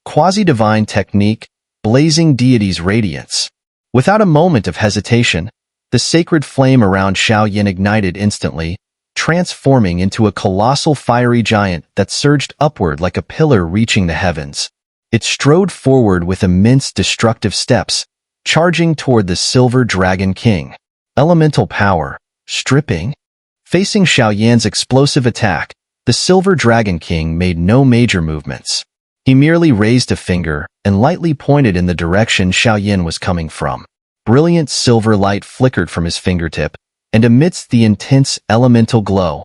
quasi-divine technique, blazing deity's radiance. Without a moment of hesitation, the sacred flame around Xiao ignited instantly, transforming into a colossal fiery giant that surged upward like a pillar reaching the heavens. It strode forward with immense destructive steps, charging toward the Silver Dragon King. Elemental power, stripping. Facing Xiao explosive attack, the Silver Dragon King made no major movements. He merely raised a finger and lightly pointed in the direction Xiao was coming from. Brilliant silver light flickered from his fingertip, and amidst the intense elemental glow,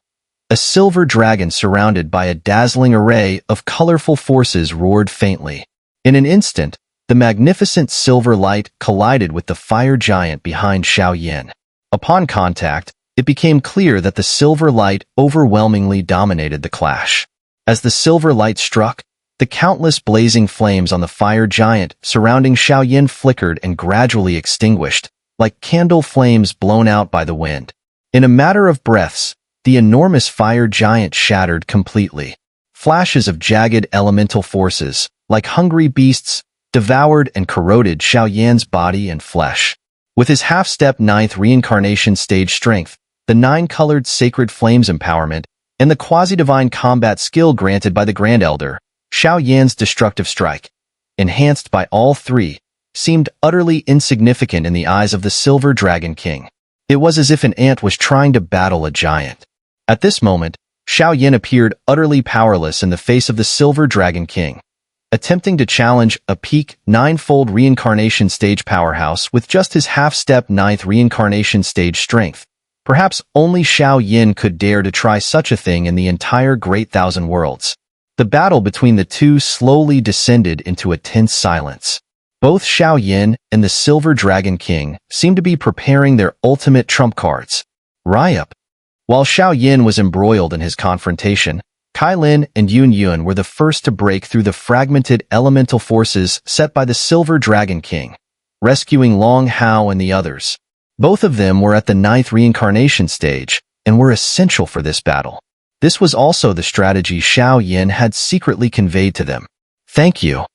a silver dragon surrounded by a dazzling array of colorful forces roared faintly. In an instant, the magnificent silver light collided with the fire giant behind Xiao. Upon contact, it became clear that the silver light overwhelmingly dominated the clash. As the silver light struck, the countless blazing flames on the fire giant surrounding Xiao flickered and gradually extinguished, like candle flames blown out by the wind. In a matter of breaths, the enormous fire giant shattered completely. Flashes of jagged elemental forces, like hungry beasts, devoured and corroded Xiao body and flesh. With his half-step 9th reincarnation stage strength, the 9-colored sacred flames empowerment, and the quasi-divine combat skill granted by the Grand Elder, Xiao destructive strike, enhanced by all three, seemed utterly insignificant in the eyes of the Silver Dragon King. It was as if an ant was trying to battle a giant. At this moment, Xiao appeared utterly powerless in the face of the Silver Dragon King, attempting to challenge a peak 9-fold reincarnation stage powerhouse with just his half-step 9th reincarnation stage strength. Perhaps only Xiao could dare to try such a thing in the entire Great Thousand Worlds. The battle between the two slowly descended into a tense silence. Both Xiao and the Silver Dragon King seemed to be preparing their ultimate trump cards. Ryup. While Xiao was embroiled in his confrontation, Kailin and Yun were the first to break through the fragmented elemental forces set by the Silver Dragon King, rescuing Long Hao and the others. Both of them were at the 9th reincarnation stage and were essential for this battle. This was also the strategy Xiao had secretly conveyed to them. Thank you.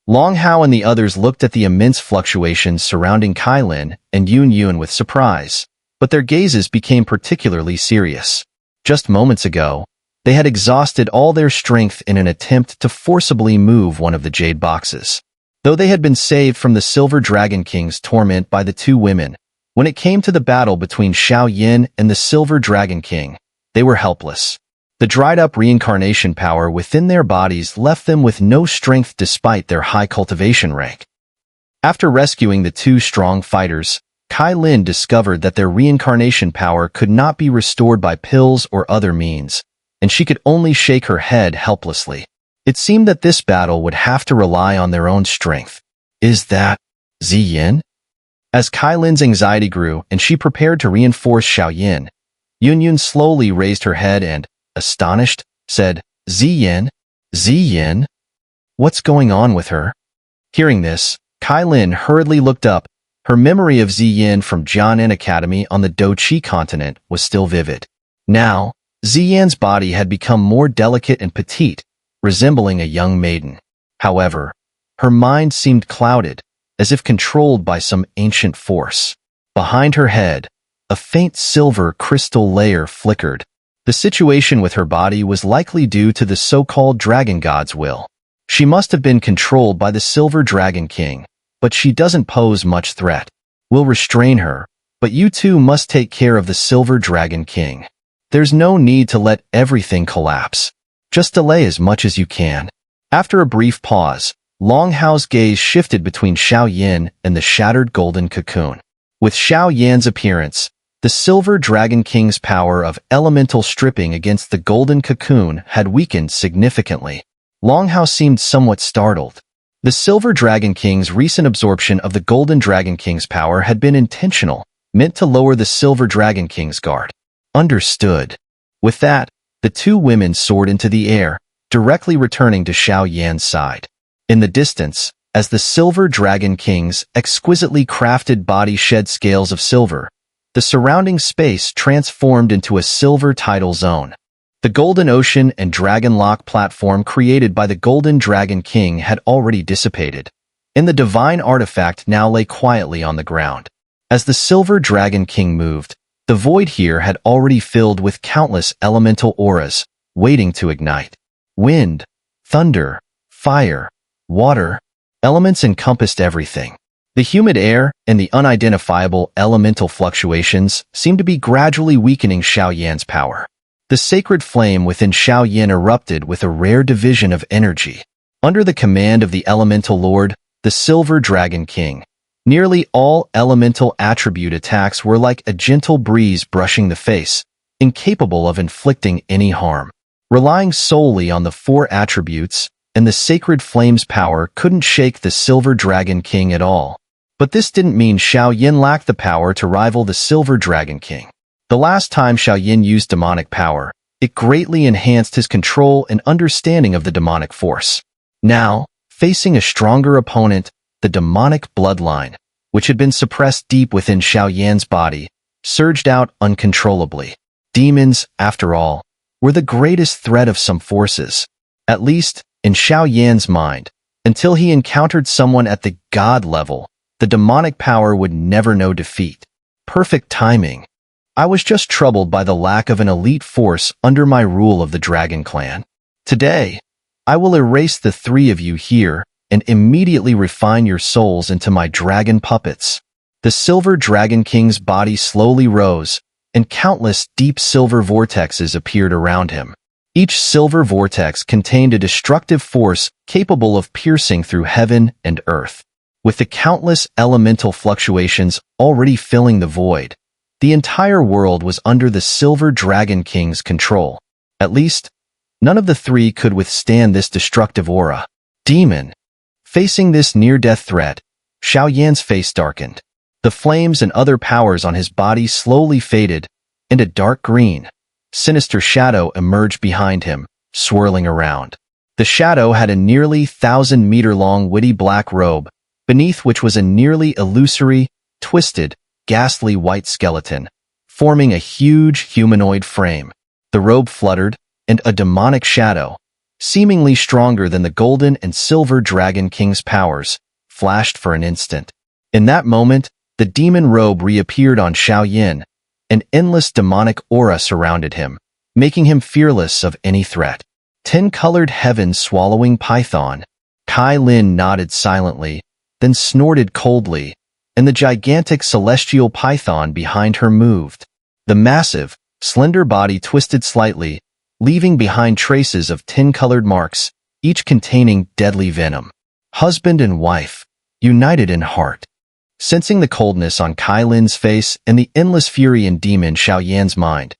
Long Hao and the others looked at the immense fluctuations surrounding Kailin and Yun with surprise, but their gazes became particularly serious. Just moments ago, they had exhausted all their strength in an attempt to forcibly move one of the jade boxes. Though they had been saved from the Silver Dragon King's torment by the two women, when it came to the battle between Xiao and the Silver Dragon King, they were helpless. The dried-up reincarnation power within their bodies left them with no strength despite their high cultivation rank. After rescuing the two strong fighters, Kailin discovered that their reincarnation power could not be restored by pills or other means, and she could only shake her head helplessly. It seemed that this battle would have to rely on their own strength. Is that Ziyin? As Kailin's anxiety grew and she prepared to reinforce Xiao Yun slowly raised her head and, astonished, said, Ziyin? Ziyin? What's going on with her? Hearing this, Kailin hurriedly looked up. Her memory of Ziyin from Jianan Academy on the Doqi continent was still vivid. Now, Ziyin's body had become more delicate and petite, resembling a young maiden. However, her mind seemed clouded, as if controlled by some ancient force. Behind her head, a faint silver crystal layer flickered. The situation with her body was likely due to the so-called Dragon God's will. She must have been controlled by the Silver Dragon King, but she doesn't pose much threat. We'll restrain her, but you two must take care of the Silver Dragon King. There's no need to let everything collapse. Just delay as much as you can. After a brief pause, Long Hao's gaze shifted between Xiao and the shattered golden cocoon. With Xiao appearance, the Silver Dragon King's power of elemental stripping against the golden cocoon had weakened significantly. Long Hao seemed somewhat startled. The Silver Dragon King's recent absorption of the Golden Dragon King's power had been intentional, meant to lower the Silver Dragon King's guard. Understood. With that, the two women soared into the air, directly returning to Xiao side. In the distance, as the Silver Dragon King's exquisitely crafted body shed scales of silver, the surrounding space transformed into a silver tidal zone. The Golden Ocean and Dragon Lock platform created by the Golden Dragon King had already dissipated, and the divine artifact now lay quietly on the ground. As the Silver Dragon King moved, the void here had already filled with countless elemental auras, waiting to ignite. Wind, thunder, fire, water, elements encompassed everything. The humid air and the unidentifiable elemental fluctuations seemed to be gradually weakening Xiaoyan's power. The sacred flame within Xiaoyan erupted with a rare division of energy. Under the command of the Elemental Lord, the Silver Dragon King, nearly all elemental attribute attacks were like a gentle breeze brushing the face, incapable of inflicting any harm. Relying solely on the 4 attributes, and the sacred flame's power couldn't shake the Silver Dragon King at all. But this didn't mean Xiaoyan lacked the power to rival the Silver Dragon King. The last time Xiaoyan used demonic power, it greatly enhanced his control and understanding of the demonic force. Now, facing a stronger opponent, the demonic bloodline, which had been suppressed deep within Xiaoyan's body, surged out uncontrollably. Demons, after all, were the greatest threat of some forces, at least in Xiaoyan's mind. Until he encountered someone at the god level, the demonic power would never know defeat. Perfect timing. I was just troubled by the lack of an elite force under my rule of the Dragon Clan. Today, I will erase the 3 of you here and immediately refine your souls into my dragon puppets. The Silver Dragon King's body slowly rose, and countless deep silver vortexes appeared around him. Each silver vortex contained a destructive force capable of piercing through heaven and earth. With the countless elemental fluctuations already filling the void, the entire world was under the Silver Dragon King's control. At least, none of the 3 could withstand this destructive aura. Demon. Facing this near-death threat, Xiaoyan's face darkened. The flames and other powers on his body slowly faded, and a dark green, sinister shadow emerged behind him, swirling around. The shadow had a nearly 1,000-meter-long witty black robe, beneath which was a nearly illusory, twisted, ghastly white skeleton, forming a huge humanoid frame. The robe fluttered, and a demonic shadow, seemingly stronger than the Golden and Silver Dragon King's powers, flashed for an instant. In that moment, the demon robe reappeared on Xiaoyan. An endless demonic aura surrounded him, making him fearless of any threat. 10-colored heaven swallowing python. Kai Lin nodded silently, then snorted coldly, and the gigantic celestial python behind her moved. The massive, slender body twisted slightly, leaving behind traces of 10-colored marks, each containing deadly venom. Husband and wife, united in heart. Sensing the coldness on Kai Lin's face and the endless fury in Demon Xiaoyan's mind,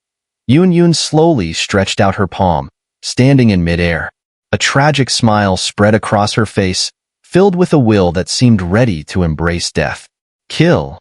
Yun slowly stretched out her palm, standing in midair. A tragic smile spread across her face, filled with a will that seemed ready to embrace death. Kill.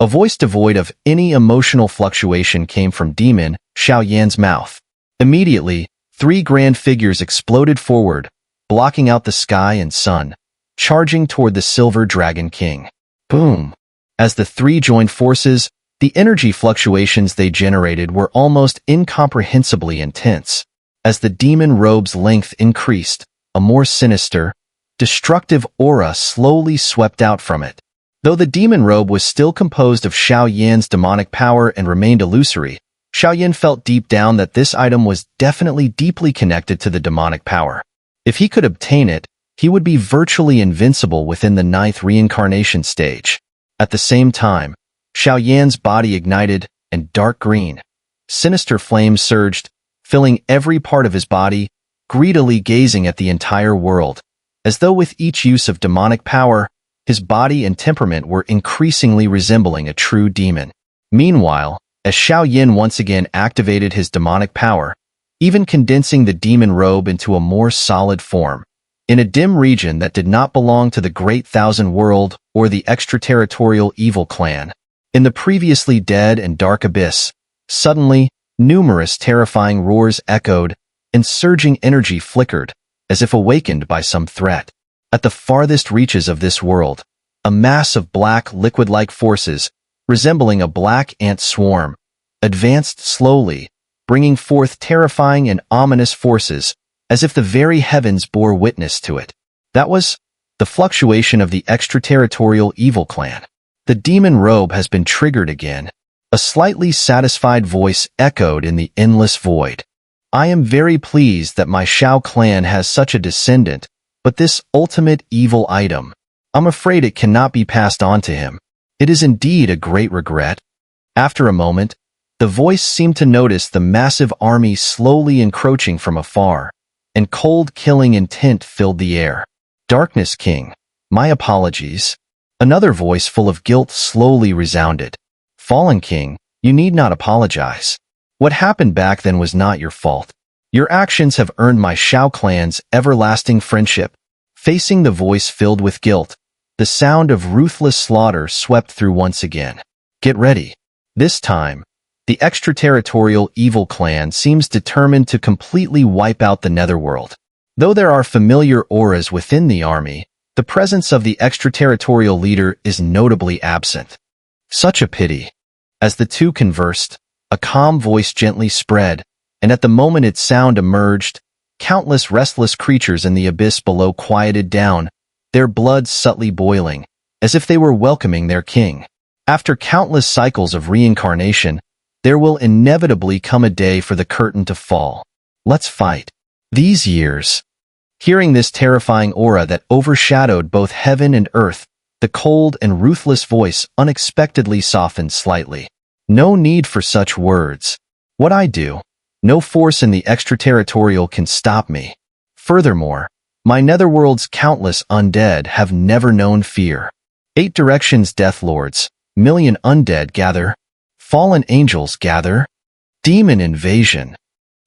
A voice devoid of any emotional fluctuation came from Demon Xiaoyan's mouth. Immediately, 3 grand figures exploded forward, blocking out the sky and sun, charging toward the Silver Dragon King. Boom. As the 3 joined forces, the energy fluctuations they generated were almost incomprehensibly intense. As the demon robe's length increased, a more sinister, destructive aura slowly swept out from it. Though the demon robe was still composed of Xiaoyan's demonic power and remained illusory, Xiaoyan felt deep down that this item was definitely deeply connected to the demonic power. If he could obtain it, he would be virtually invincible within the 9th reincarnation stage. At the same time, Xiaoyan's body ignited, and dark green, sinister flames surged, filling every part of his body, greedily gazing at the entire world. As though with each use of demonic power, his body and temperament were increasingly resembling a true demon. Meanwhile, as Xiaoyan once again activated his demonic power, even condensing the demon robe into a more solid form, in a dim region that did not belong to the Great Thousand World or the extraterritorial evil clan. In the previously dead and dark abyss, suddenly, numerous terrifying roars echoed, and surging energy flickered, as if awakened by some threat. At the farthest reaches of this world, a mass of black liquid-like forces, resembling a black ant swarm, advanced slowly, bringing forth terrifying and ominous forces, as if the very heavens bore witness to it. That was the fluctuation of the extraterritorial evil clan. The demon robe has been triggered again. A slightly satisfied voice echoed in the endless void. I am very pleased that my Xiao clan has such a descendant, but this ultimate evil item, I'm afraid it cannot be passed on to him. It is indeed a great regret. After a moment, the voice seemed to notice the massive army slowly encroaching from afar, and cold killing intent filled the air. Darkness King, my apologies. Another voice full of guilt slowly resounded. Fallen King, you need not apologize. What happened back then was not your fault. Your actions have earned my Xiao clan's everlasting friendship. Facing the voice filled with guilt, the sound of ruthless slaughter swept through once again. Get ready. This time, the extraterritorial evil clan seems determined to completely wipe out the netherworld. Though there are familiar auras within the army, the presence of the extraterritorial leader is notably absent. Such a pity. As the two conversed, a calm voice gently spread, and at the moment its sound emerged, countless restless creatures in the abyss below quieted down, their blood subtly boiling, as if they were welcoming their king. After countless cycles of reincarnation, there will inevitably come a day for the curtain to fall. Let's fight. These years. Hearing this terrifying aura that overshadowed both heaven and earth, the cold and ruthless voice unexpectedly softened slightly. No need for such words. What I do, no force in the extraterritorial can stop me. Furthermore, my netherworld's countless undead have never known fear. 8 directions death lords, million undead gather. Fallen angels gather. Demon invasion.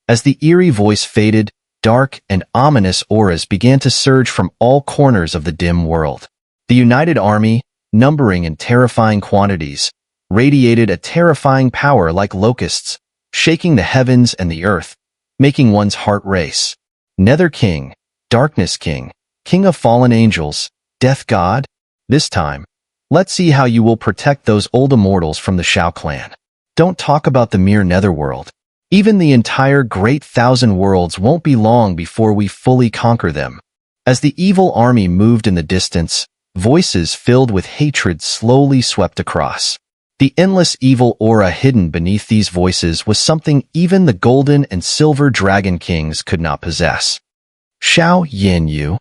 As the eerie voice faded, dark and ominous auras began to surge from all corners of the dim world. The united army, numbering in terrifying quantities, radiated a terrifying power like locusts, shaking the heavens and the earth, making one's heart race. Nether King, Darkness King, King of fallen angels, Death God, this time, let's see how you will protect those old immortals from the Xiao clan. Don't talk about the mere netherworld. Even the entire great 1,000 worlds won't be long before we fully conquer them. As the evil army moved in the distance, voices filled with hatred slowly swept across. The endless evil aura hidden beneath these voices was something even the golden and silver dragon kings could not possess. Xiao Yan.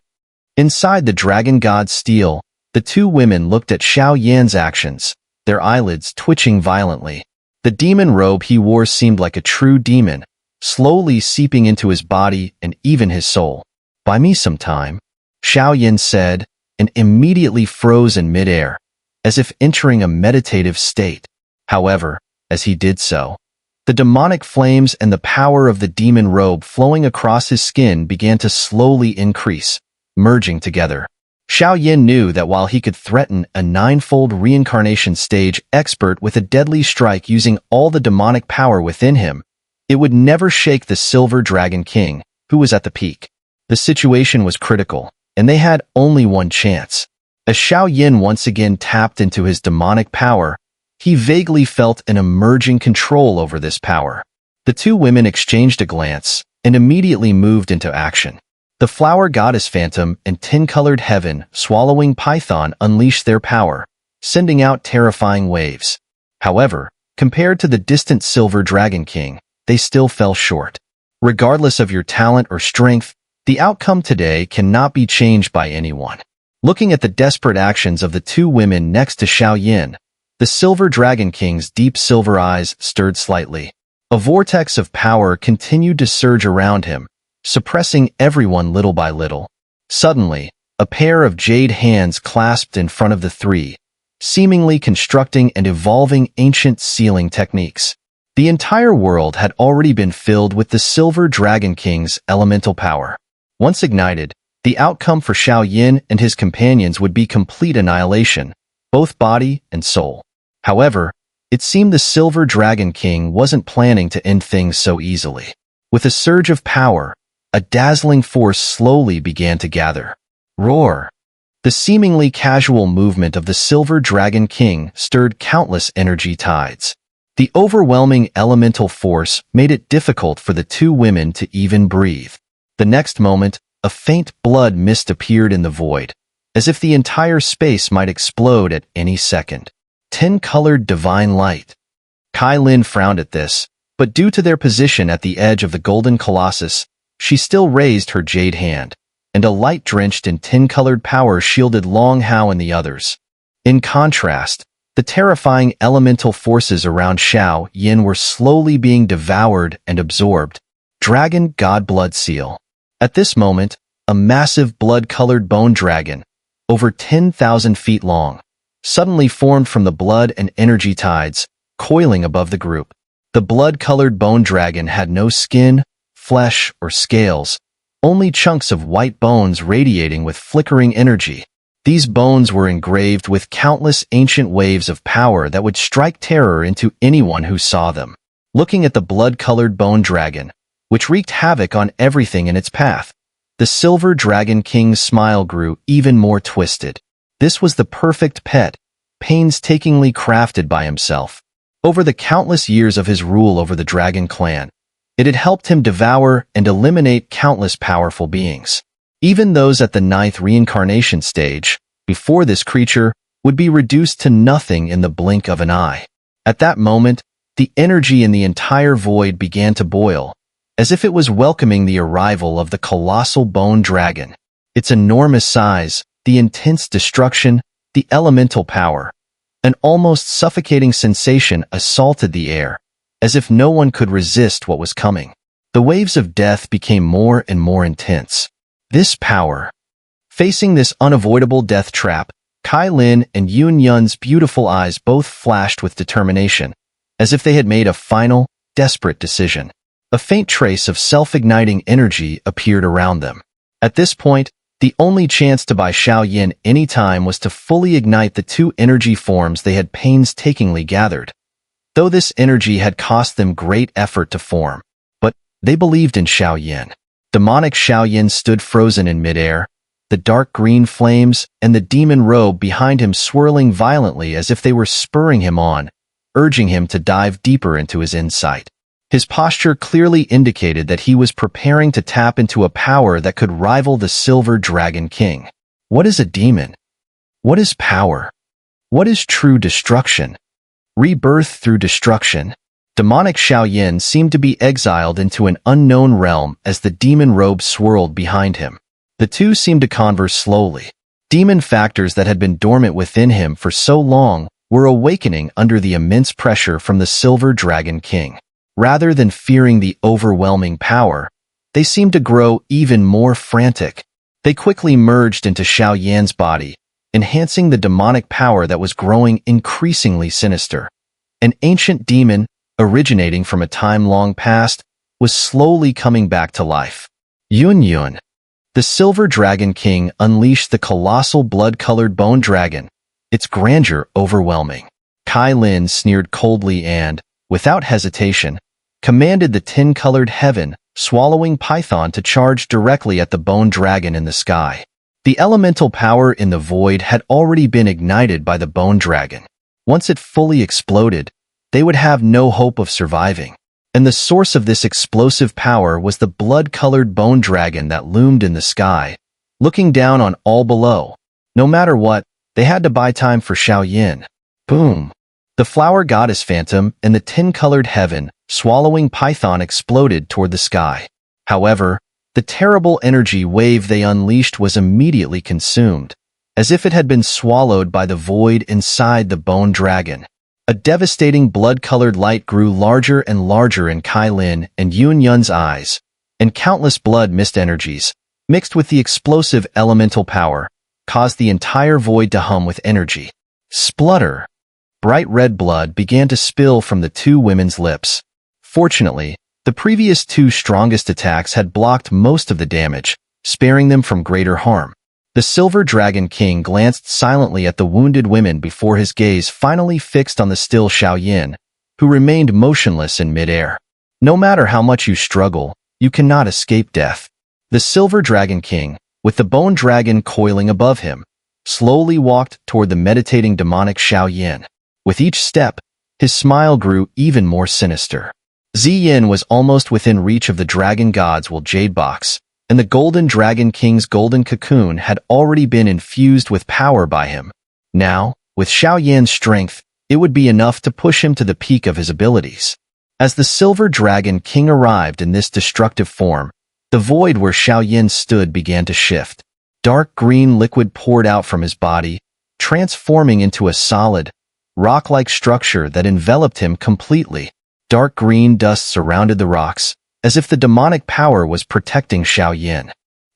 Inside the dragon god's steel, the two women looked at Xiao Yan's actions, their eyelids twitching violently. The demon robe he wore seemed like a true demon, slowly seeping into his body and even his soul. Buy me some time, Xiao Yan said, and immediately froze in midair, as if entering a meditative state. However, as he did so, the demonic flames and the power of the demon robe flowing across his skin began to slowly increase, merging together. Xiao Yan knew that while he could threaten a 9-fold reincarnation stage expert with a deadly strike using all the demonic power within him, it would never shake the Silver Dragon King, who was at the peak. The situation was critical, and they had only one chance. As Xiao Yan once again tapped into his demonic power, he vaguely felt an emerging control over this power. The two women exchanged a glance and immediately moved into action. The flower goddess phantom and tin-colored heaven swallowing python unleashed their power, sending out terrifying waves. However, compared to the distant Silver Dragon King, they still fell short. Regardless of your talent or strength, the outcome today cannot be changed by anyone. Looking at the desperate actions of the two women next to Xiao Yan, the Silver Dragon King's deep silver eyes stirred slightly. A vortex of power continued to surge around him, suppressing everyone little by little. Suddenly, a pair of jade hands clasped in front of the three, seemingly constructing and evolving ancient sealing techniques. The entire world had already been filled with the Silver Dragon King's elemental power. Once ignited, the outcome for Xiao Yan and his companions would be complete annihilation, both body and soul. However, it seemed the Silver Dragon King wasn't planning to end things so easily. With a surge of power, a dazzling force slowly began to gather. Roar! The seemingly casual movement of the Silver Dragon King stirred countless energy tides. The overwhelming elemental force made it difficult for the two women to even breathe. The next moment, a faint blood mist appeared in the void, as if the entire space might explode at any second. 10-colored divine light. Kai Lin frowned at this, but due to their position at the edge of the golden colossus, she still raised her jade hand, and a light drenched in 10-colored power shielded Long Hao and the others. In contrast, the terrifying elemental forces around Xiao Yin were slowly being devoured and absorbed. Dragon God Blood Seal. At this moment, a massive blood-colored bone dragon, over 10,000 feet long, suddenly formed from the blood and energy tides, coiling above the group. The blood-colored bone dragon had no skin, flesh, or scales, only chunks of white bones radiating with flickering energy. These bones were engraved with countless ancient waves of power that would strike terror into anyone who saw them. Looking at the blood-colored bone dragon, which wreaked havoc on everything in its path, the Silver Dragon King's smile grew even more twisted. This was the perfect pet, painstakingly crafted by himself. Over the countless years of his rule over the Dragon Clan, it had helped him devour and eliminate countless powerful beings. Even those at the 9th reincarnation stage, before this creature, would be reduced to nothing in the blink of an eye. At that moment, the energy in the entire void began to boil, as if it was welcoming the arrival of the colossal bone dragon. Its enormous size, the intense destruction, the elemental power, an almost suffocating sensation assaulted the air, as if no one could resist what was coming. The waves of death became more and more intense. This power. Facing this unavoidable death trap, Kai Lin and Yun Yun's beautiful eyes both flashed with determination, as if they had made a final, desperate decision. A faint trace of self-igniting energy appeared around them. At this point, the only chance to buy Xiao Yin any time was to fully ignite the two energy forms they had painstakingly gathered. Though this energy had cost them great effort to form, but they believed in Xiao Yin. Demonic Xiao Yin stood frozen in midair, the dark green flames and the demon robe behind him swirling violently as if they were spurring him on, urging him to dive deeper into his insight. His posture clearly indicated that he was preparing to tap into a power that could rival the Silver Dragon King. What is a demon? What is power? What is true destruction? Rebirth through destruction. Demonic Xiao Yin seemed to be exiled into an unknown realm as the demon robe swirled behind him. The two seemed to converse slowly. Demon factors that had been dormant within him for so long were awakening under the immense pressure from the Silver Dragon King. Rather than fearing the overwhelming power, they seemed to grow even more frantic. They quickly merged into Xiao Yan's body, enhancing the demonic power that was growing increasingly sinister. An ancient demon, originating from a time long past, was slowly coming back to life. Yun Yun. The Silver Dragon King unleashed the colossal blood-colored bone dragon, its grandeur overwhelming. Kai Lin sneered coldly and, without hesitation, commanded the 10-colored heaven, swallowing python to charge directly at the bone dragon in the sky. The elemental power in the void had already been ignited by the bone dragon. Once it fully exploded, they would have no hope of surviving. And the source of this explosive power was the blood-colored bone dragon that loomed in the sky, looking down on all below. No matter what, they had to buy time for Xiao Yin. Boom! The flower goddess phantom and the 10-colored heaven, swallowing python exploded toward the sky. However, the terrible energy wave they unleashed was immediately consumed, as if it had been swallowed by the void inside the bone dragon. A devastating blood-colored light grew larger and larger in Kai Lin and Yun Yun's eyes, and countless blood mist energies, mixed with the explosive elemental power, caused the entire void to hum with energy. Splutter! Bright red blood began to spill from the two women's lips. Fortunately, the previous two strongest attacks had blocked most of the damage, sparing them from greater harm. The Silver Dragon King glanced silently at the wounded women before his gaze finally fixed on the still Xiao Yin, who remained motionless in midair. No matter how much you struggle, you cannot escape death. The Silver Dragon King, with the bone dragon coiling above him, slowly walked toward the meditating demonic Xiao Yin. With each step, His smile grew even more sinister. Xian was almost within reach of the Dragon God's Jade Box, and the Golden Dragon King's golden cocoon had already been infused with power by him. Now, with Xiao Yan's strength, it would be enough to push him to the peak of his abilities. As the Silver Dragon King arrived in this destructive form, the void where Xiao Yan stood began to shift. Dark green liquid poured out from his body, transforming into a solid, rock-like structure that enveloped him completely. Dark green dust surrounded the rocks, as if the demonic power was protecting Xiao Yan.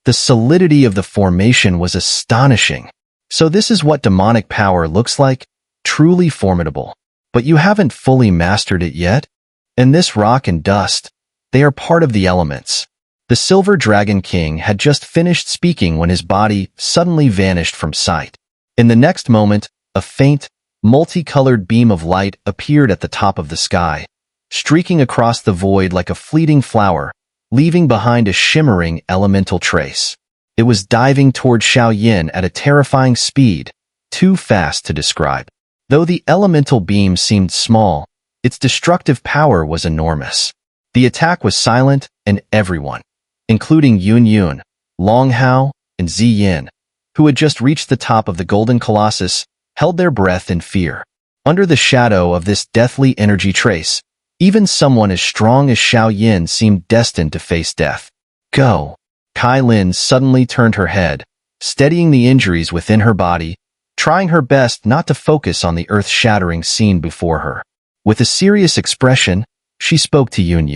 The solidity of the formation was astonishing. So this is what demonic power looks like? Truly formidable. But you haven't fully mastered it yet? And this rock and dust, they are part of the elements. The Silver Dragon King had just finished speaking when his body suddenly vanished from sight. In the next moment, a faint, multicolored beam of light appeared at the top of the sky, streaking across the void like a fleeting flower, leaving behind a shimmering elemental trace. It was diving toward Xiao Yan at a terrifying speed, too fast to describe. Though the elemental beam seemed small, its destructive power was enormous. The attack was silent, and everyone, including Yun, Long Hao, and Xian, who had just reached the top of the Golden Colossus, held their breath in fear. Under the shadow of this deathly energy trace, even someone as strong as Xiao Yan seemed destined to face death. Go! Kai Lin suddenly turned her head, steadying the injuries within her body, trying her best not to focus on the earth-shattering scene before her. With a serious expression, she spoke to Yun.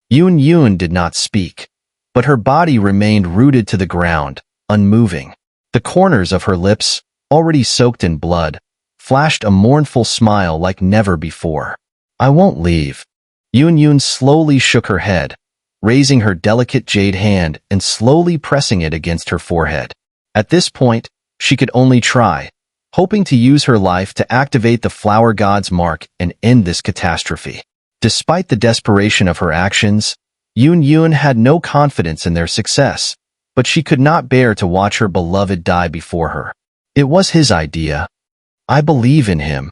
Yun did not speak, but her body remained rooted to the ground, unmoving. The corners of her lips, already soaked in blood, flashed a mournful smile like never before. I won't leave. Yun slowly shook her head, raising her delicate jade hand and slowly pressing it against her forehead. At this point, she could only try, hoping to use her life to activate the Flower God's mark and end this catastrophe. Despite the desperation of her actions, Yun had no confidence in their success, but she could not bear to watch her beloved die before her. It was his idea. I believe in him.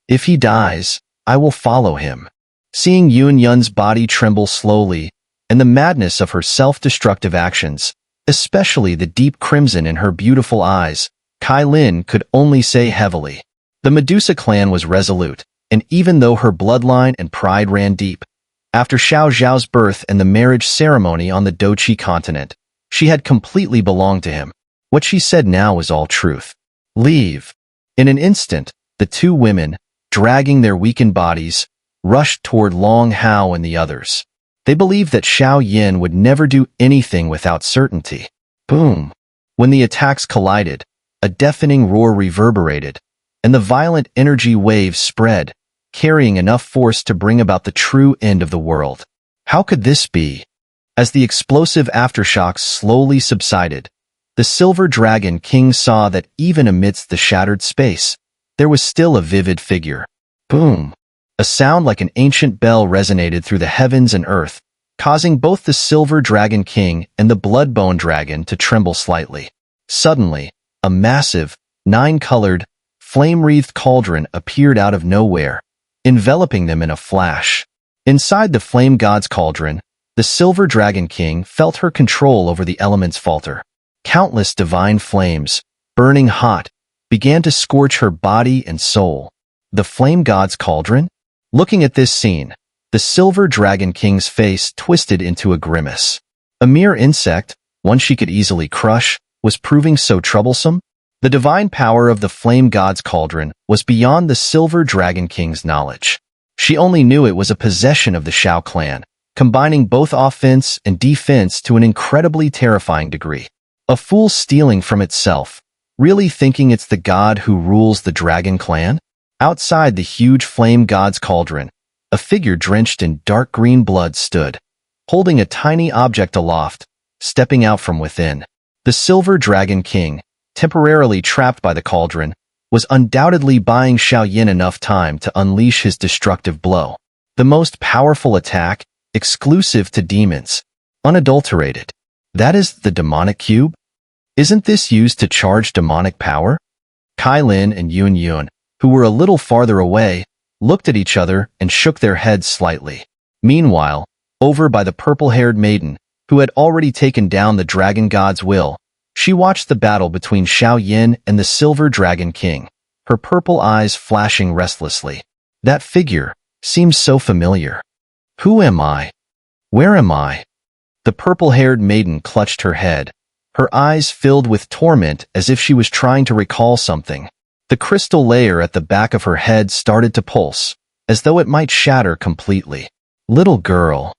If he dies, I will follow him. Seeing Yun's body tremble slowly, and the madness of her self-destructive actions, especially the deep crimson in her beautiful eyes, Kai Lin could only say heavily. The Medusa clan was resolute, and even though her bloodline and pride ran deep, after Xiao Zhao's birth and the marriage ceremony on the Doqi continent, she had completely belonged to him. What she said now was all truth. Leave. In an instant, the two women, dragging their weakened bodies, rushed toward Long Hao and the others. They believed that Xiao Yan would never do anything without certainty. Boom! When the attacks collided, a deafening roar reverberated, and the violent energy waves spread, carrying enough force to bring about the true end of the world. How could this be? As the explosive aftershocks slowly subsided, the Silver Dragon King saw that even amidst the shattered space, there was still a vivid figure. Boom! A sound like an ancient bell resonated through the heavens and earth, causing both the Silver Dragon King and the Bloodbone Dragon to tremble slightly. Suddenly, a massive, 9-colored, flame-wreathed cauldron appeared out of nowhere, enveloping them in a flash. Inside the Flame God's cauldron, the Silver Dragon King felt her control over the elements falter. Countless divine flames, burning hot, began to scorch her body and soul. The Flame God's cauldron? Looking at this scene, the Silver Dragon King's face twisted into a grimace. A mere insect, one she could easily crush, was proving so troublesome? The divine power of the Flame God's cauldron was beyond the Silver Dragon King's knowledge. She only knew it was a possession of the Xiao clan, combining both offense and defense to an incredibly terrifying degree. A fool stealing from itself, really thinking it's the god who rules the Dragon Clan? Outside the huge Flame God's cauldron, a figure drenched in dark green blood stood, holding a tiny object aloft, stepping out from within. The Silver Dragon King, temporarily trapped by the cauldron, was undoubtedly buying Xiao Yan enough time to unleash his destructive blow. The most powerful attack, exclusive to demons, unadulterated. That is the demonic cube? Isn't this used to charge demonic power? Kai Lin and Yun, who were a little farther away, looked at each other and shook their heads slightly. Meanwhile, over by the purple-haired maiden, who had already taken down the dragon god's will, she watched the battle between Xiao and the Silver Dragon King, her purple eyes flashing restlessly. That figure seems so familiar. Who am I? Where am I? The purple-haired maiden clutched her head, her eyes filled with torment as if she was trying to recall something. The crystal layer at the back of her head started to pulse, as though it might shatter completely. Little girl.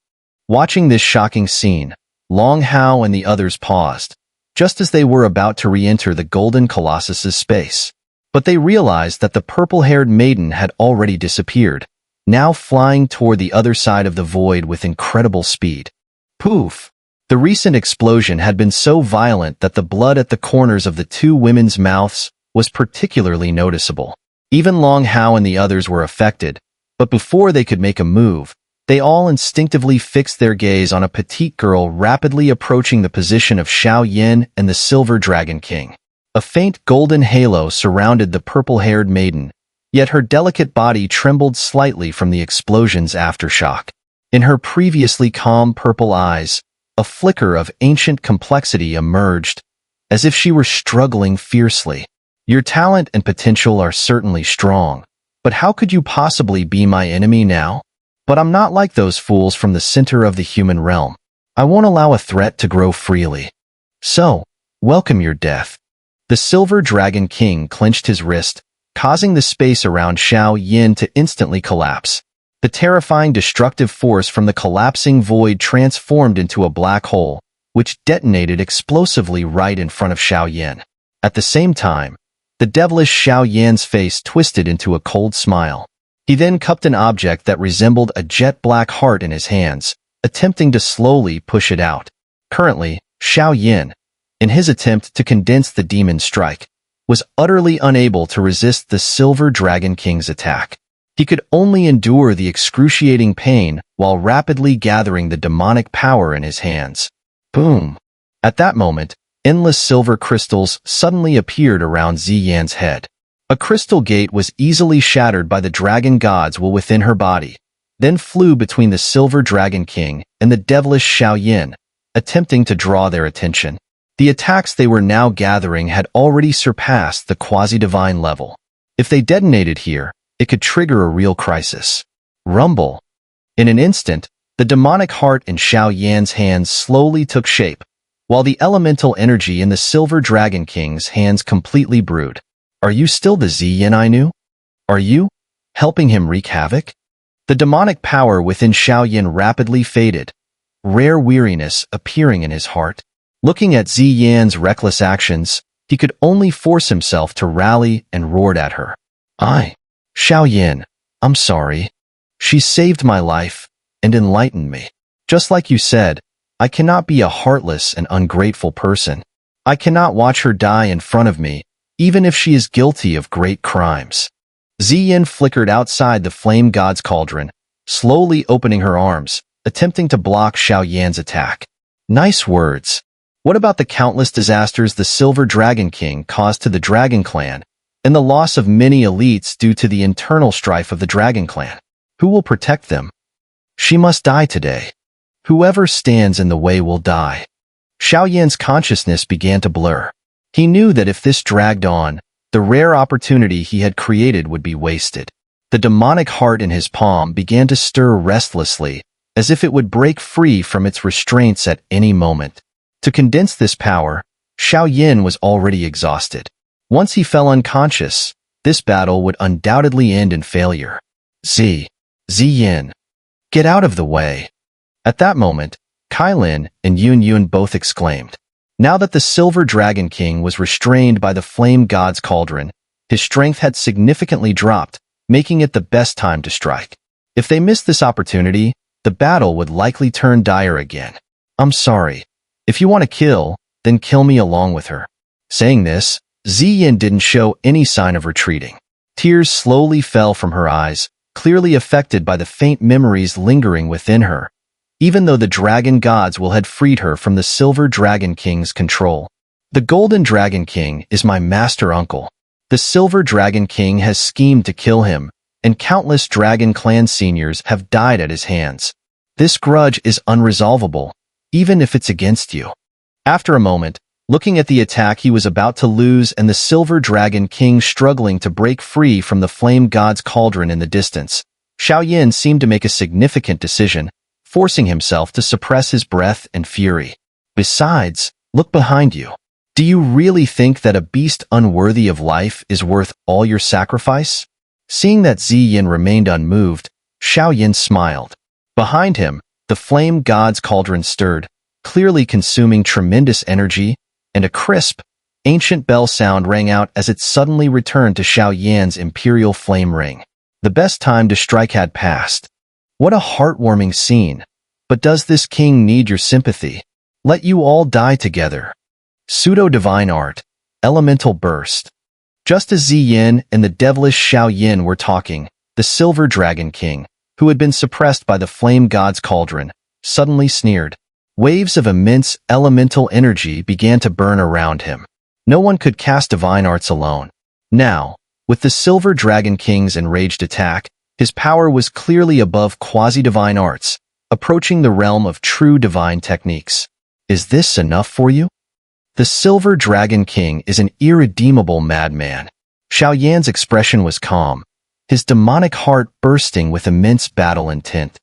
Watching this shocking scene, Long Hao and the others paused, just as they were about to re-enter the Golden Colossus's space. But they realized that the purple-haired maiden had already disappeared, now flying toward the other side of the void with incredible speed. Poof! The recent explosion had been so violent that the blood at the corners of the two women's mouths was particularly noticeable. Even Long Hao and the others were affected, but before they could make a move, they all instinctively fixed their gaze on a petite girl rapidly approaching the position of Xiao and the Silver Dragon King. A faint golden halo surrounded the purple-haired maiden, yet her delicate body trembled slightly from the explosion's aftershock. In her previously calm purple eyes, a flicker of ancient complexity emerged, as if she were struggling fiercely. Your talent and potential are certainly strong, but how could you possibly be my enemy now? But I'm not like those fools from the center of the human realm. I won't allow a threat to grow freely. So, welcome your death. The Silver Dragon King clenched his wrist, causing the space around Xiao to instantly collapse. The terrifying destructive force from the collapsing void transformed into a black hole, which detonated explosively right in front of Xiao. At the same time, the devilish Xiao face twisted into a cold smile. He then cupped an object that resembled a jet-black heart in his hands, attempting to slowly push it out. Currently, Xiao, in his attempt to condense the demon strike, was utterly unable to resist the Silver Dragon King's attack. He could only endure the excruciating pain while rapidly gathering the demonic power in his hands. Boom! At that moment, endless silver crystals suddenly appeared around Ziyan's head. A crystal gate was easily shattered by the dragon god's will within her body, then flew between the Silver Dragon King and the devilish Xiao, attempting to draw their attention. The attacks they were now gathering had already surpassed the quasi-divine level. If they detonated here, it could trigger a real crisis. Rumble. In an instant, the demonic heart in Xiao hands slowly took shape, while the elemental energy in the Silver Dragon King's hands completely brewed. Are you still the Ziyan I knew? Are you helping him wreak havoc? The demonic power within Xiao rapidly faded, rare weariness appearing in his heart. Looking at Ziyan's reckless actions, he could only force himself to rally and roared at her. Xiao, I'm sorry. She saved my life and enlightened me. Just like you said, I cannot be a heartless and ungrateful person. I cannot watch her die in front of me, even if she is guilty of great crimes. Ziyan flickered outside the flame god's cauldron, slowly opening her arms, attempting to block Xiao attack. Nice words. What about the countless disasters the Silver Dragon King caused to the Dragon Clan, and the loss of many elites due to the internal strife of the Dragon Clan? Who will protect them? She must die today. Whoever stands in the way will die. Xiao consciousness began to blur. He knew that if this dragged on, the rare opportunity he had created would be wasted. The demonic heart in his palm began to stir restlessly, as if it would break free from its restraints at any moment. To condense this power, Xiao was already exhausted. Once he fell unconscious, this battle would undoubtedly end in failure. Ziyan, get out of the way. At that moment, Kailin and Yun both exclaimed. Now that the Silver Dragon King was restrained by the Flame God's cauldron, his strength had significantly dropped, making it the best time to strike. If they missed this opportunity, the battle would likely turn dire again. I'm sorry. If you want to kill, then kill me along with her. Saying this, Ziyan didn't show any sign of retreating. Tears slowly fell from her eyes, clearly affected by the faint memories lingering within her, even though the Dragon God's will had freed her from the Silver Dragon King's control. The Golden Dragon King is my master uncle. The Silver Dragon King has schemed to kill him, and countless Dragon Clan seniors have died at his hands. This grudge is unresolvable, even if it's against you. After a moment, looking at the attack he was about to lose and the Silver Dragon King struggling to break free from the Flame God's cauldron in the distance, Xiao seemed to make a significant decision, forcing himself to suppress his breath and fury. Besides, look behind you. Do you really think that a beast unworthy of life is worth all your sacrifice? Seeing that Ziyin remained unmoved, Xiao smiled. Behind him, the Flame God's cauldron stirred, clearly consuming tremendous energy, and a crisp, ancient bell sound rang out as it suddenly returned to Xiao imperial flame ring. The best time to strike had passed. What a heartwarming scene. But does this king need your sympathy? Let you all die together. Pseudo-divine art. Elemental burst. Just as Ziyin and the devilish Xiao were talking, the Silver Dragon King, who had been suppressed by the Flame God's cauldron, suddenly sneered. Waves of immense elemental energy began to burn around him. No one could cast divine arts alone. Now, with the Silver Dragon King's enraged attack, his power was clearly above quasi-divine arts, approaching the realm of true divine techniques. Is this enough for you? The Silver Dragon King is an irredeemable madman. Xiao expression was calm, his demonic heart bursting with immense battle intent.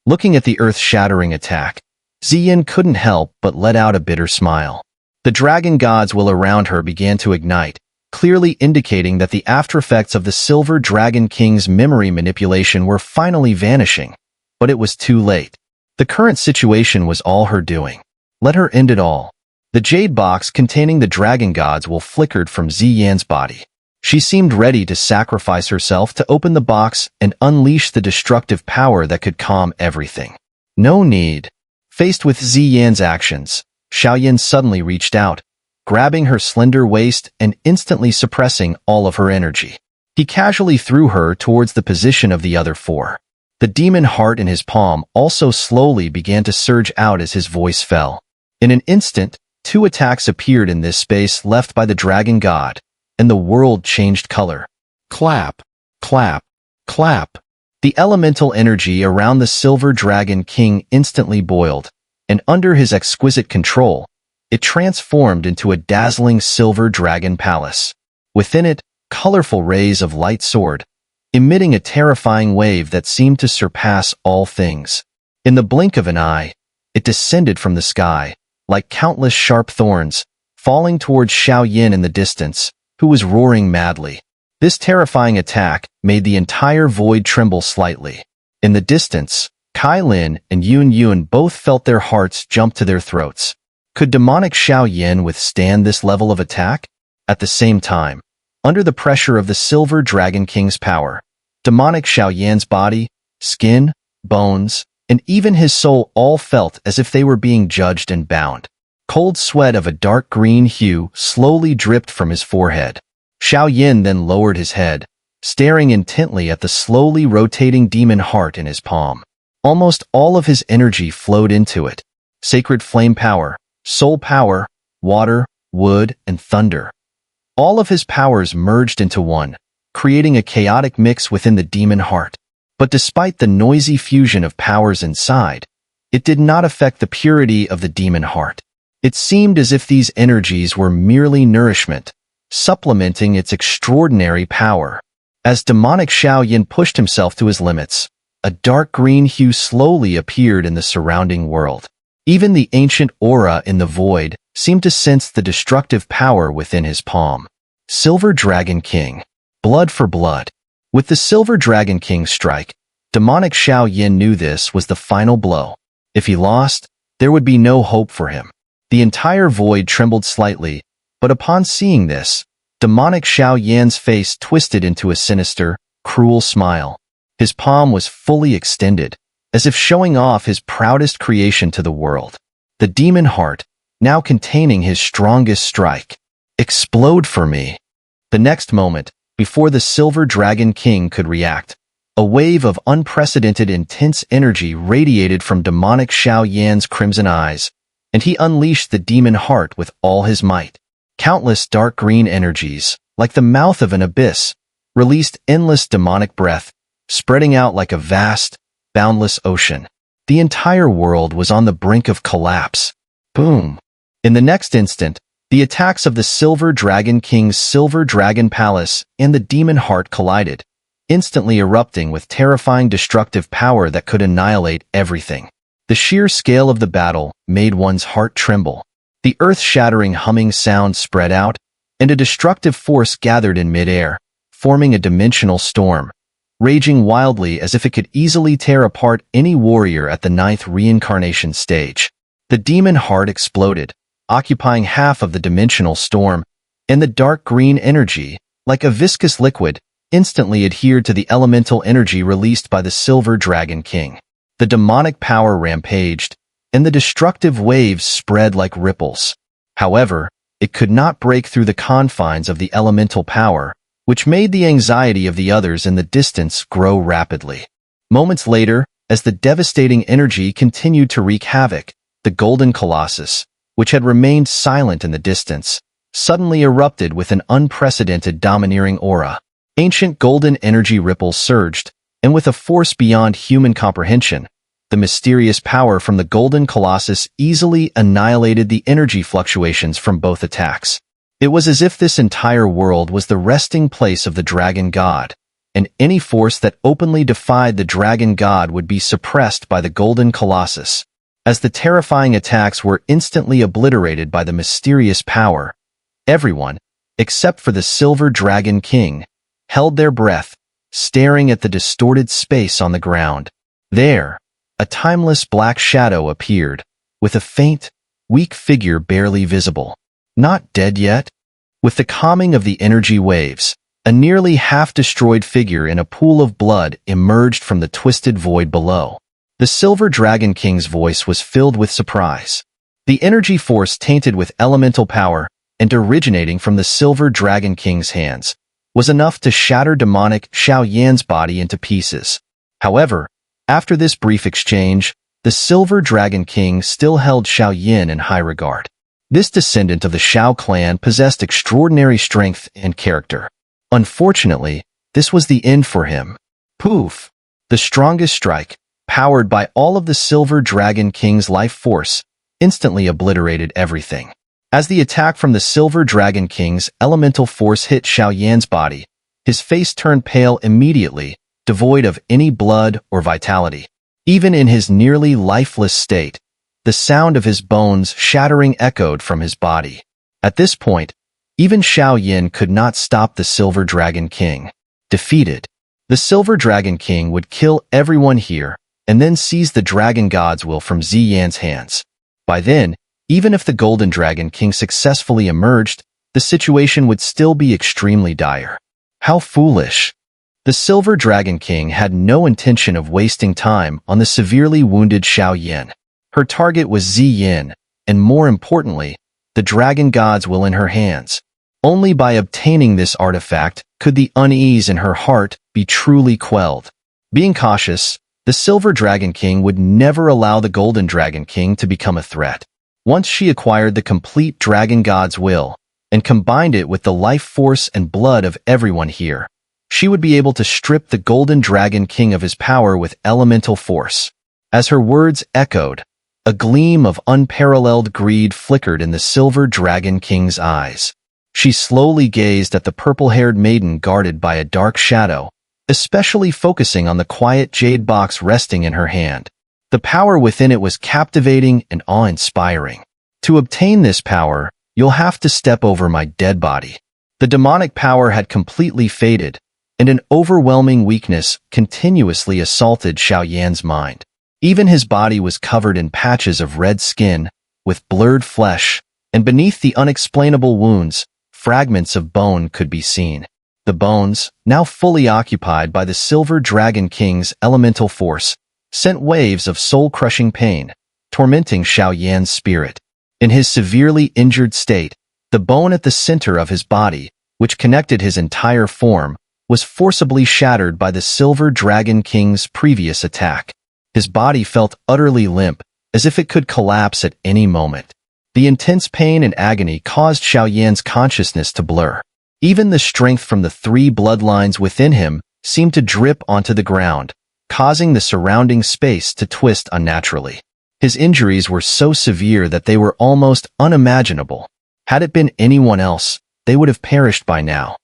Looking at the earth-shattering attack, Ziyin couldn't help but let out a bitter smile. The dragon god's will around her began to ignite, clearly indicating that the aftereffects of the Silver Dragon King's memory manipulation were finally vanishing. But it was too late. The current situation was all her doing. Let her end it all. The jade box containing the dragon god's will flickered from Ziyin's body. She seemed ready to sacrifice herself to open the box and unleash the destructive power that could calm everything. No need. Faced with Ziyin's actions, Xiao suddenly reached out, grabbing her slender waist and instantly suppressing all of her energy. He casually threw her towards the position of the other four. The demon heart in his palm also slowly began to surge out as his voice fell. In an instant, 2 attacks appeared in this space left by the dragon god, and the world changed color. Clap, clap, clap. The elemental energy around the Silver Dragon King instantly boiled, and under his exquisite control, it transformed into a dazzling silver dragon palace. Within it, colorful rays of light soared, emitting a terrifying wave that seemed to surpass all things. In the blink of an eye, it descended from the sky, like countless sharp thorns, falling towards Xiao in the distance, who was roaring madly. This terrifying attack made the entire void tremble slightly. In the distance, Kai Lin and Yun both felt their hearts jump to their throats. Could demonic Xiao withstand this level of attack? At the same time, under the pressure of the Silver Dragon King's power, demonic Xiao body, skin, bones, and even his soul all felt as if they were being judged and bound. Cold sweat of a dark green hue slowly dripped from his forehead. Xiao then lowered his head, staring intently at the slowly rotating demon heart in his palm. Almost all of his energy flowed into it. Sacred flame power, soul power, water, wood, and thunder. All of his powers merged into one, creating a chaotic mix within the demon heart. But despite the noisy fusion of powers inside, it did not affect the purity of the demon heart. It seemed as if these energies were merely nourishment, supplementing its extraordinary power. As demonic Xiao pushed himself to his limits, a dark green hue slowly appeared in the surrounding world. Even the ancient aura in the void seemed to sense the destructive power within his palm. Silver Dragon King. Blood for blood. With the Silver Dragon King's strike, demonic Xiao knew this was the final blow. If he lost, there would be no hope for him. The entire void trembled slightly, but upon seeing this, demonic Xiao face twisted into a sinister, cruel smile. His palm was fully extended, as if showing off his proudest creation to the world. The demon heart, now containing his strongest strike. Explode for me. The next moment, before the Silver Dragon King could react, a wave of unprecedented intense energy radiated from demonic Xiao crimson eyes, and he unleashed the demon heart with all his might. Countless dark green energies, like the mouth of an abyss, released endless demonic breath, spreading out like a vast, boundless ocean. The entire world was on the brink of collapse. Boom! In the next instant, the attacks of the Silver Dragon King's Silver Dragon Palace and the Demon Heart collided, instantly erupting with terrifying destructive power that could annihilate everything. The sheer scale of the battle made one's heart tremble. The earth-shattering humming sound spread out, and a destructive force gathered in midair, forming a dimensional storm, raging wildly as if it could easily tear apart any warrior at the 9th reincarnation stage. The Demon Heart exploded, occupying half of the dimensional storm, and the dark green energy, like a viscous liquid, instantly adhered to the elemental energy released by the Silver Dragon King. The demonic power rampaged, and the destructive waves spread like ripples. However, it could not break through the confines of the elemental power, which made the anxiety of the others in the distance grow rapidly. Moments later, as the devastating energy continued to wreak havoc, the Golden Colossus, which had remained silent in the distance, suddenly erupted with an unprecedented domineering aura. Ancient golden energy ripples surged, and with a force beyond human comprehension, the mysterious power from the Golden Colossus easily annihilated the energy fluctuations from both attacks. It was as if this entire world was the resting place of the Dragon God, and any force that openly defied the Dragon God would be suppressed by the Golden Colossus. As the terrifying attacks were instantly obliterated by the mysterious power, everyone, except for the Silver Dragon King, held their breath, staring at the distorted space on the ground. There, a timeless black shadow appeared, with a faint, weak figure barely visible. Not dead yet? With the calming of the energy waves, a nearly half-destroyed figure in a pool of blood emerged from the twisted void below. The Silver Dragon King's voice was filled with surprise. The energy force tainted with elemental power and originating from the Silver Dragon King's hands was enough to shatter demonic Xiao Yan's body into pieces. However, after this brief exchange, the Silver Dragon King still held Xiao Yan in high regard. This descendant of the Xiao clan possessed extraordinary strength and character. Unfortunately, this was the end for him. Poof! The strongest strike, powered by all of the Silver Dragon King's life force, instantly obliterated everything. As the attack from the Silver Dragon King's elemental force hit Xiao Yan's body, his face turned pale immediately, devoid of any blood or vitality. Even in his nearly lifeless state, the sound of his bones shattering echoed from his body. At this point, even Xiao Yan could not stop the Silver Dragon King. Defeated, the Silver Dragon King would kill everyone here and then seize the Dragon God's will from Ziyan's hands. By then, even if the Golden Dragon King successfully emerged, the situation would still be extremely dire. How foolish! The Silver Dragon King had no intention of wasting time on the severely wounded Xiao Yan. Her target was Ziyan, and more importantly, the Dragon God's will in her hands. Only by obtaining this artifact could the unease in her heart be truly quelled. Being cautious, the Silver Dragon King would never allow the Golden Dragon King to become a threat. Once she acquired the complete Dragon God's will and combined it with the life force and blood of everyone here, she would be able to strip the Golden Dragon King of his power with elemental force. As her words echoed, a gleam of unparalleled greed flickered in the Silver Dragon King's eyes. She slowly gazed at the purple-haired maiden guarded by a dark shadow, especially focusing on the quiet jade box resting in her hand. The power within it was captivating and awe-inspiring. To obtain this power, you'll have to step over my dead body. The demonic power had completely faded, and an overwhelming weakness continuously assaulted Xiao Yan's mind. Even his body was covered in patches of red skin, with blurred flesh, and beneath the unexplainable wounds, fragments of bone could be seen. The bones, now fully occupied by the Silver Dragon King's elemental force, sent waves of soul-crushing pain, tormenting Xiao Yan's spirit. In his severely injured state, the bone at the center of his body, which connected his entire form, was forcibly shattered by the Silver Dragon King's previous attack. His body felt utterly limp, as if it could collapse at any moment. The intense pain and agony caused Xiao Yan's consciousness to blur. Even the strength from the 3 bloodlines within him seemed to drip onto the ground, causing the surrounding space to twist unnaturally. His injuries were so severe that they were almost unimaginable. Had it been anyone else, they would have perished by now.